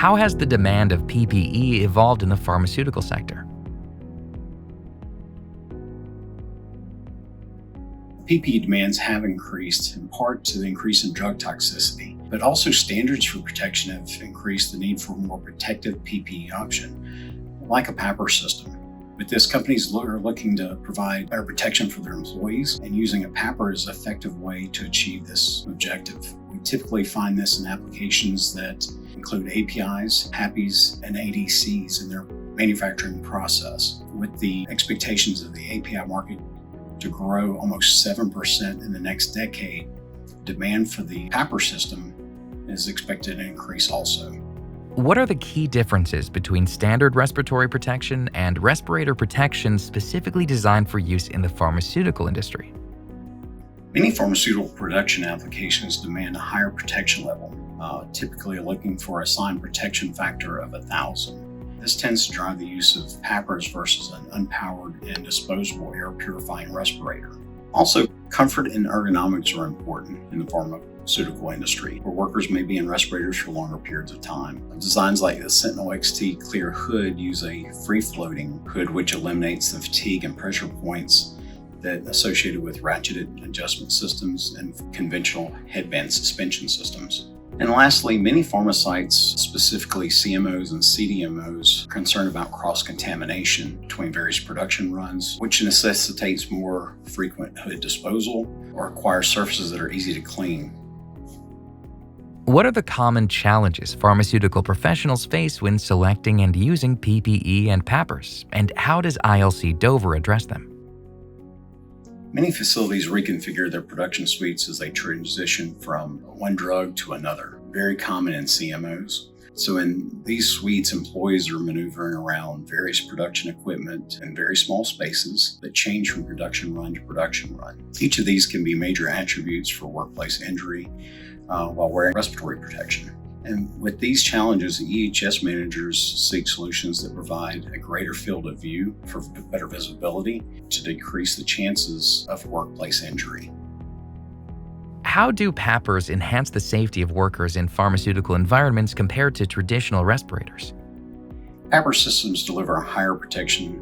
how has the demand of PPE evolved in the pharmaceutical sector? PPE demands have increased in part to the increase in drug toxicity, but also standards for protection have increased the need for a more protective PPE option, like a PAPR system. With this, companies are looking to provide better protection for their employees, and using a PAPR is an effective way to achieve this objective. We typically find this in applications that include APIs, PAPs, and ADCs in their manufacturing process. With the expectations of the API market to grow almost 7% in the next decade, demand for the PAPR system is expected to increase also. What are the key differences between standard respiratory protection and respirator protection specifically designed for use in the pharmaceutical industry? Many pharmaceutical production applications demand a higher protection level, typically looking for a assigned protection factor of 1,000. This tends to drive the use of PAPRs versus an unpowered and disposable air-purifying respirator. Also, comfort and ergonomics are important in the pharmaceutical industry, where workers may be in respirators for longer periods of time. Designs like the Sentinel XT Clear Hood use a free-floating hood which eliminates the fatigue and pressure points that associated with ratcheted adjustment systems and conventional headband suspension systems. And lastly, many pharma sites, specifically CMOs and CDMOs, are concerned about cross-contamination between various production runs, which necessitates more frequent hood disposal or requires surfaces that are easy to clean. What are the common challenges pharmaceutical professionals face when selecting and using PPE and PAPRs, and how does ILC Dover address them? Many facilities reconfigure their production suites as they transition from one drug to another, very common in CMOs. So in these suites, employees are maneuvering around various production equipment in very small spaces that change from production run to production run. Each of these can be major attributes for workplace injury while wearing respiratory protection. And with these challenges, EHS managers seek solutions that provide a greater field of view for better visibility to decrease the chances of workplace injury. How do PAPRs enhance the safety of workers in pharmaceutical environments compared to traditional respirators? PAPR systems deliver a higher protection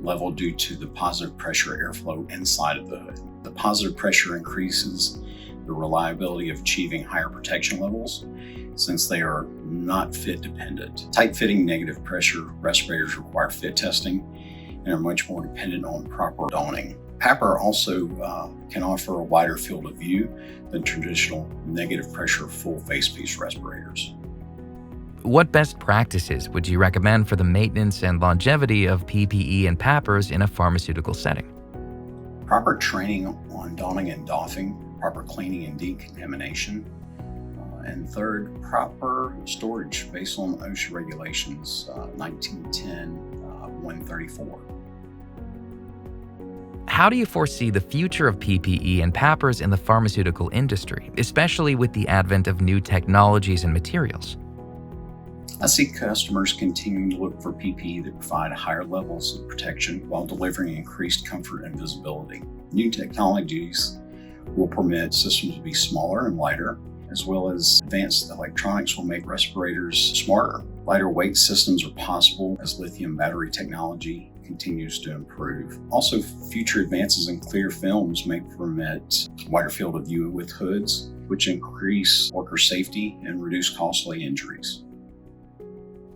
level due to the positive pressure airflow inside of the hood. The positive pressure increases the reliability of achieving higher protection levels since they are not fit dependent. Tight-fitting negative pressure respirators require fit testing and are much more dependent on proper donning. PAPR also can offer a wider field of view than traditional negative pressure full face piece respirators. What best practices would you recommend for the maintenance and longevity of PPE and PAPRs in a pharmaceutical setting? Proper training on donning and doffing, proper cleaning and decontamination, and third, proper storage based on OSHA regulations 1910-134. How do you foresee the future of PPE and PAPRs in the pharmaceutical industry, especially with the advent of new technologies and materials? I see customers continuing to look for PPE that provide higher levels of protection while delivering increased comfort and visibility. New technologies will permit systems to be smaller and lighter, as well as advanced electronics will make respirators smarter. Lighter weight systems are possible as lithium battery technology continues to improve. Also, future advances in clear films may permit wider field of view with hoods, which increase worker safety and reduce costly injuries.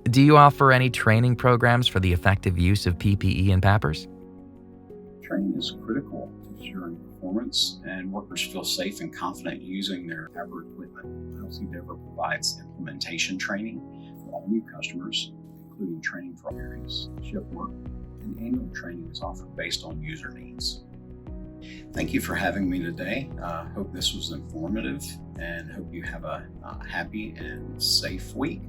Do you offer any training programs for the effective use of PPE and PAPRs? Training is critical to ensuring performance and workers feel safe and confident using their PAPR equipment. ILC Dover provides implementation training for all new customers, including training for areas, shift work, and annual training is offered based on user needs. Thank you for having me today. Hope this was informative and hope you have a happy and safe week.